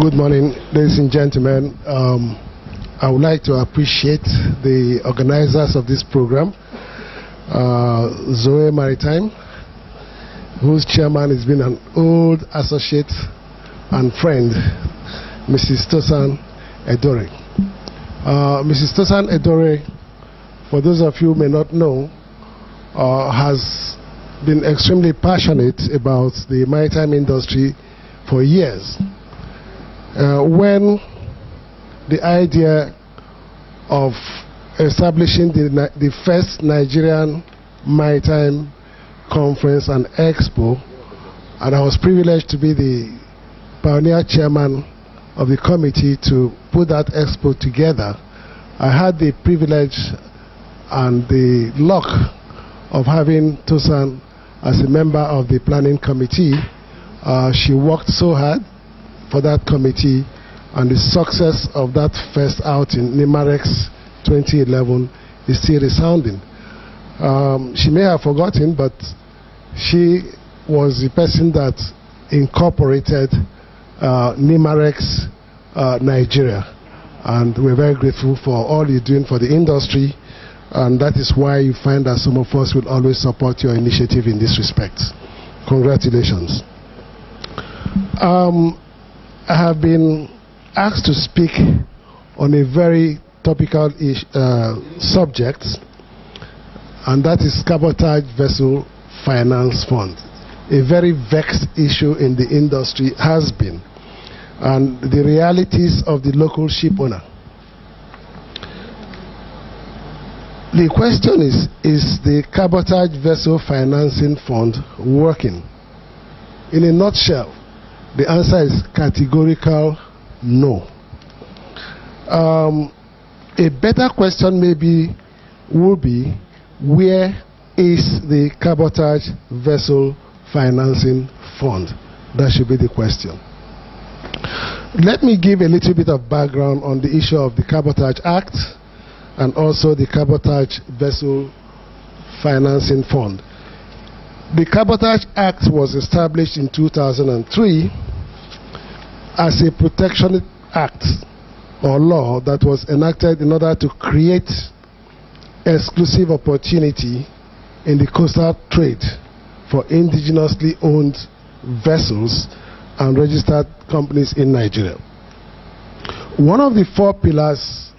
Good morning, ladies and gentlemen. I would like to appreciate the organizers of this program, Zoe Maritime, whose chairman has been an old associate and friend, Mrs. Tosan Edore. Mrs. Tosan Edore, for those of you who may not know, has been extremely passionate about the maritime industry for years. When the idea of establishing the first Nigerian Maritime Conference and Expo, and I was privileged to be the pioneer chairman of the committee to put that expo together, I had the privilege and the luck of having Tosan as a member of the planning committee. She worked so hard for that committee, and the success of that first outing, NIMAREX 2011, is still resounding. She may have forgotten, but she was the person that incorporated NIMAREX Nigeria, and we're very grateful for all you're doing for the industry, and that is why you find that some of us will always support your initiative in this respect. Congratulations. I have been asked to speak on a very topical subject, and that is Cabotage Vessel Finance Fund. A very vexed issue in the industry has been, and the realities of the local ship owner. The question is the Cabotage Vessel Financing Fund working? In a nutshell, the answer is categorical no. A better question maybe would be, where is the Cabotage Vessel Financing Fund? That should be the question. Let me give a little bit of background on the issue of the Cabotage Act and also the Cabotage Vessel Financing Fund. The Cabotage Act was established in 2003 as a protection act or law that was enacted in order to create exclusive opportunity in the coastal trade for indigenously owned vessels and registered companies in Nigeria. One of the four pillars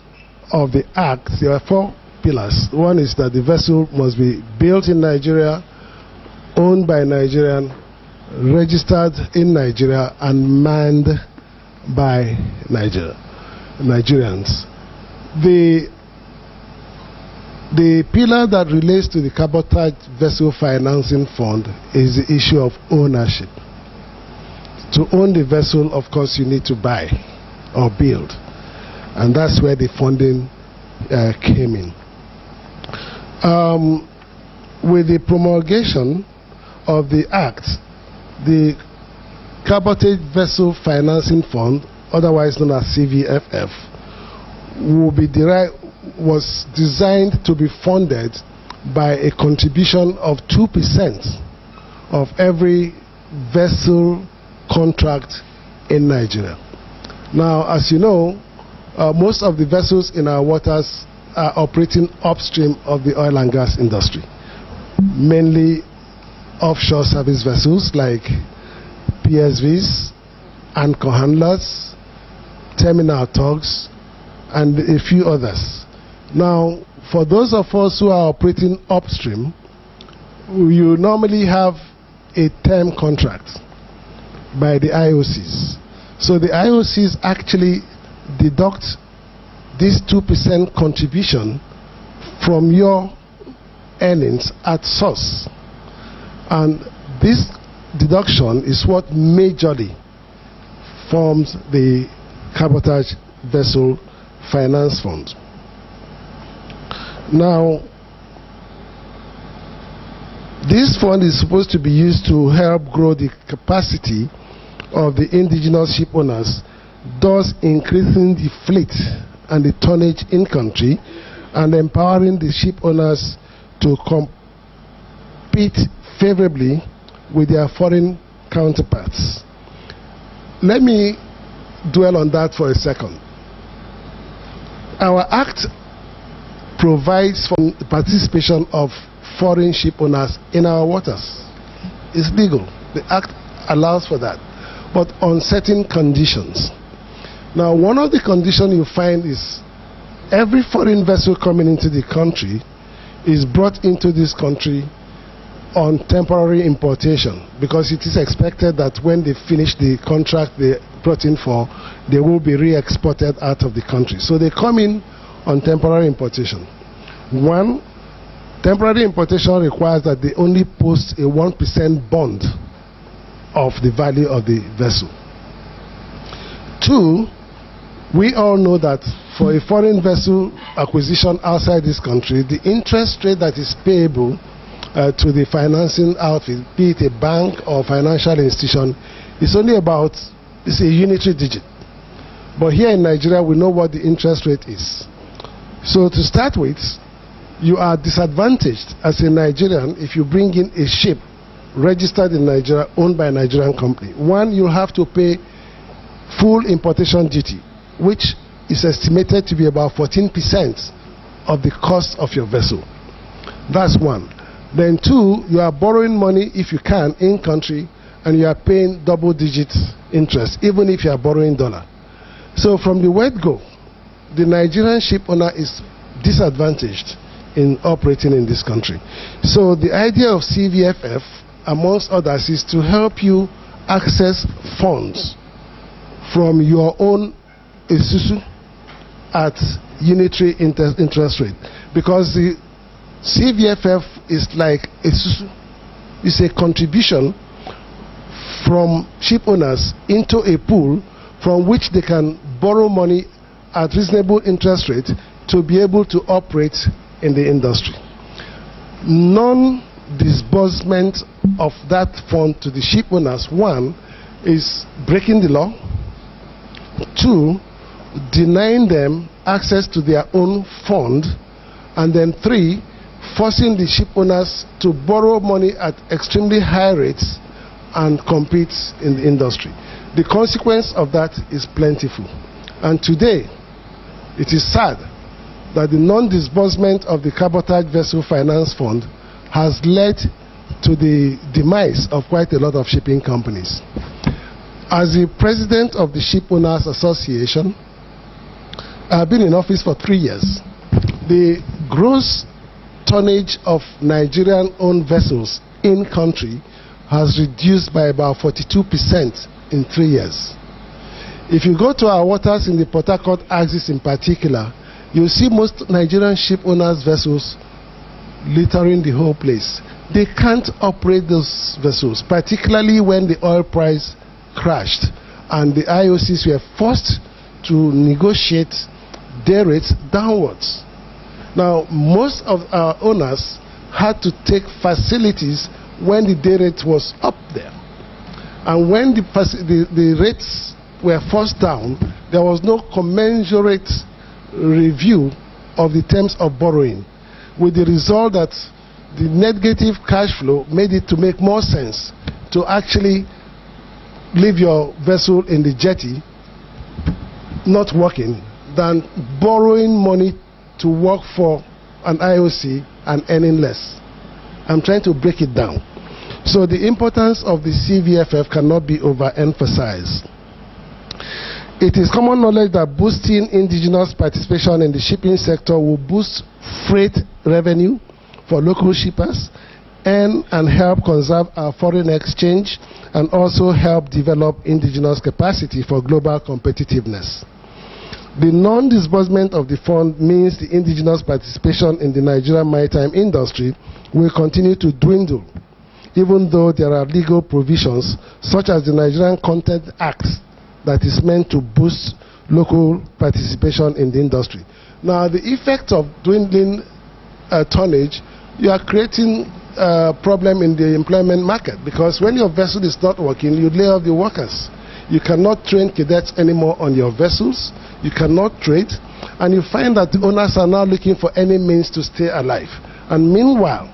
of the act, there are four pillars. One is that the vessel must be built in Nigeria, owned by Nigerian, registered in Nigeria, and manned by Nigerians. The pillar that relates to the Cabotage Vessel Financing Fund is the issue of ownership. To own the vessel, of course, you need to buy or build, and that's where the funding came in. With the promulgation of the Act, the Cabotage Vessel Financing Fund, otherwise known as CVFF, was designed to be funded by a contribution of 2% of every vessel contract in Nigeria. Now, as you know, most of the vessels in our waters are operating upstream of the oil and gas industry, mainly offshore service vessels like PSVs, anchor handlers, terminal tugs, and a few others. Now, for those of us who are operating upstream, you normally have a term contract by the IOCs. So the IOCs actually deduct this 2% contribution from your earnings at source. And this deduction is what majorly forms the Cabotage Vessel Finance Fund. Now, this fund is supposed to be used to help grow the capacity of the indigenous ship owners, thus increasing the fleet and the tonnage in country, and empowering the ship owners to compete favorably with their foreign counterparts. Let me dwell on that for a second. Our Act provides for the participation of foreign ship owners in our waters. It's legal. The Act allows for that, but on certain conditions. Now, one of the conditions you find is every foreign vessel coming into the country is brought into this country on temporary importation, because it is expected that when they finish the contract they brought in for, they will be re-exported out of the country. So they come in on temporary importation. One, temporary importation requires that they only post a 1% bond of the value of the vessel. Two, we all know that for a foreign vessel acquisition outside this country, the interest rate that is payable to the financing outfit, be it a bank or financial institution, is only about, it's a unitary digit. But here in Nigeria, we know what the interest rate is. So to start with, you are disadvantaged as a Nigerian if you bring in a ship registered in Nigeria, owned by a Nigerian company. One, you have to pay full importation duty, which is estimated to be about 14% of the cost of your vessel. That's one. Then two, you are borrowing money, if you can, in country, and you are paying double-digit interest, even if you are borrowing dollar. So from the word go, the Nigerian ship owner is disadvantaged in operating in this country. So the idea of CVFF, amongst others, is to help you access funds from your own isusu at unitary interest rate, because the CVFF is like isusu. It's a contribution from ship owners into a pool from which they can borrow money at reasonable interest rate to be able to operate in the industry. Non-disbursement of that fund to the ship owners, one, is breaking the law. Two, denying them access to their own fund. And then three, forcing the ship owners to borrow money at extremely high rates and compete in the industry. The consequence of that is plentiful. And today, it is sad that the non-disbursement of the Cabotage Vessel Finance Fund has led to the demise of quite a lot of shipping companies. As the president of the Ship Owners Association, I have been in office for 3 years. The gross tonnage of Nigerian-owned vessels in country has reduced by about 42% in 3 years. If you go to our waters in the Port Harcourt axis in particular, you'll see most Nigerian ship owners' vessels littering the whole place. They can't operate those vessels, particularly when the oil price crashed and the IOCs were forced to negotiate day rates downwards. Now, most of our owners had to take facilities when the day rate was up there. And when the rates were forced down, there was no commensurate review of the terms of borrowing, with the result that the negative cash flow made it to make more sense to actually leave your vessel in the jetty not working than borrowing money to work for an IOC and earning less. I'm trying to break it down. So the importance of the CVFF cannot be overemphasized. It is common knowledge that boosting indigenous participation in the shipping sector will boost freight revenue for local shippers and help conserve our foreign exchange, and also help develop indigenous capacity for global competitiveness. The non-disbursement of the fund means the indigenous participation in the Nigerian maritime industry will continue to dwindle, even though there are legal provisions such as the Nigerian Content Act that is meant to boost local participation in the industry. Now, the effect of dwindling tonnage, you are creating a problem in the employment market, because when your vessel is not working, you lay off the workers. You cannot train cadets anymore on your vessels. You cannot trade, and you find that the owners are now looking for any means to stay alive. And meanwhile,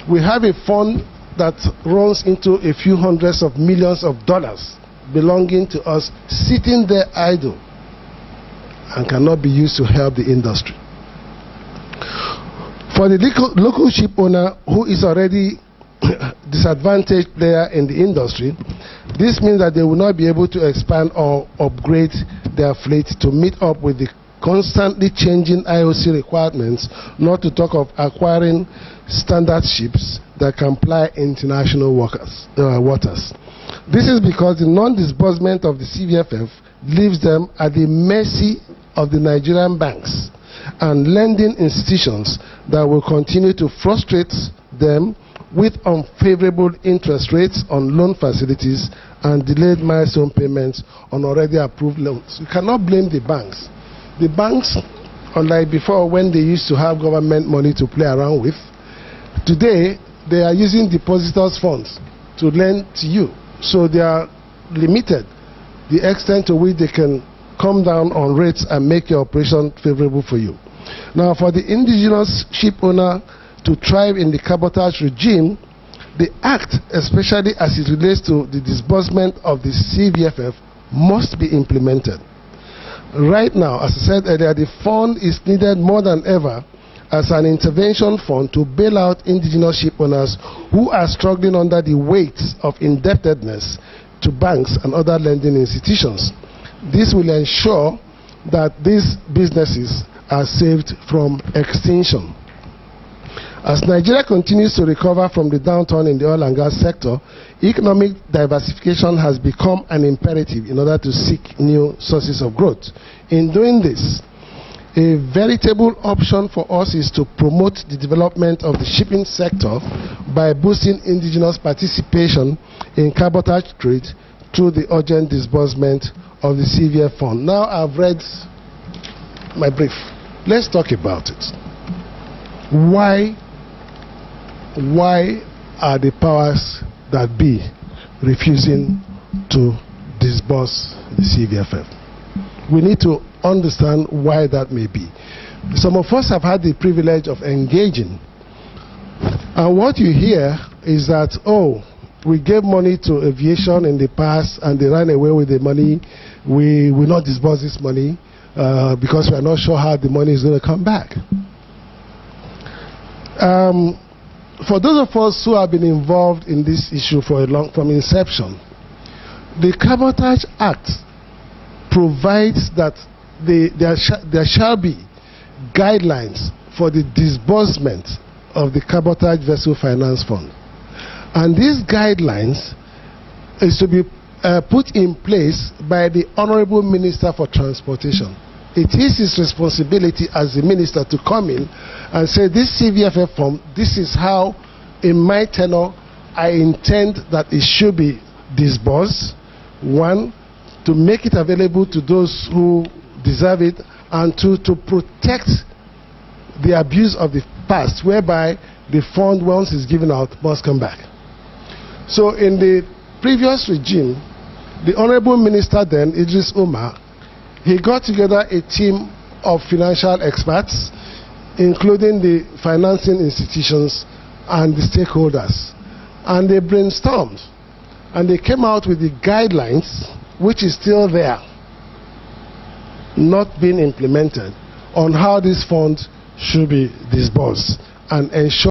we have a fund that runs into a few hundreds of millions of dollars belonging to us sitting there idle and cannot be used to help the industry. For the local ship owner who is already disadvantaged player in the industry, this means that they will not be able to expand or upgrade their fleet to meet up with the constantly changing IOC requirements, not to talk of acquiring standard ships that can ply international waters. This is because the non-disbursement of the CVFF leaves them at the mercy of the Nigerian banks and lending institutions that will continue to frustrate them with unfavorable interest rates on loan facilities and delayed milestone payments on already approved loans. You cannot blame the banks. The banks, unlike before when they used to have government money to play around with, today they are using depositors' funds to lend to you. So they are limited the extent to which they can come down on rates and make your operation favorable for you. Now, for the indigenous ship owner to thrive in the cabotage regime, the Act, especially as it relates to the disbursement of the CVFF, must be implemented. Right now, as I said earlier, the fund is needed more than ever as an intervention fund to bail out indigenous ship owners who are struggling under the weight of indebtedness to banks and other lending institutions. This will ensure that these businesses are saved from extinction. As Nigeria continues to recover from the downturn in the oil and gas sector, economic diversification has become an imperative in order to seek new sources of growth. In doing this, a veritable option for us is to promote the development of the shipping sector by boosting indigenous participation in cabotage trade through the urgent disbursement of the CVF fund. Now I've read my brief. Let's talk about it. Why are the powers that be refusing to disburse the CVFF? We need to understand why that may be. Some of us have had the privilege of engaging, and what you hear is that, oh, we gave money to aviation in the past and they ran away with the money. We will not disburse this money because we are not sure how the money is going to come back. For those of us who have been involved in this issue from inception, the Cabotage Act provides that there shall be guidelines for the disbursement of the Cabotage Vessel Finance Fund. And these guidelines is to be put in place by the Honorable Minister for Transportation. It is his responsibility as the minister to come in and say, this CVFF fund, this is how in my tenure I intend that it should be disbursed. One, to make it available to those who deserve it, and two, to protect the abuse of the past, whereby the fund, once it's given out, must come back. So in the previous regime, the Honorable Minister then, Idris Umar, he got together a team of financial experts, including the financing institutions and the stakeholders. And they brainstormed, and they came out with the guidelines, which is still there, not being implemented, on how this fund should be disbursed and ensure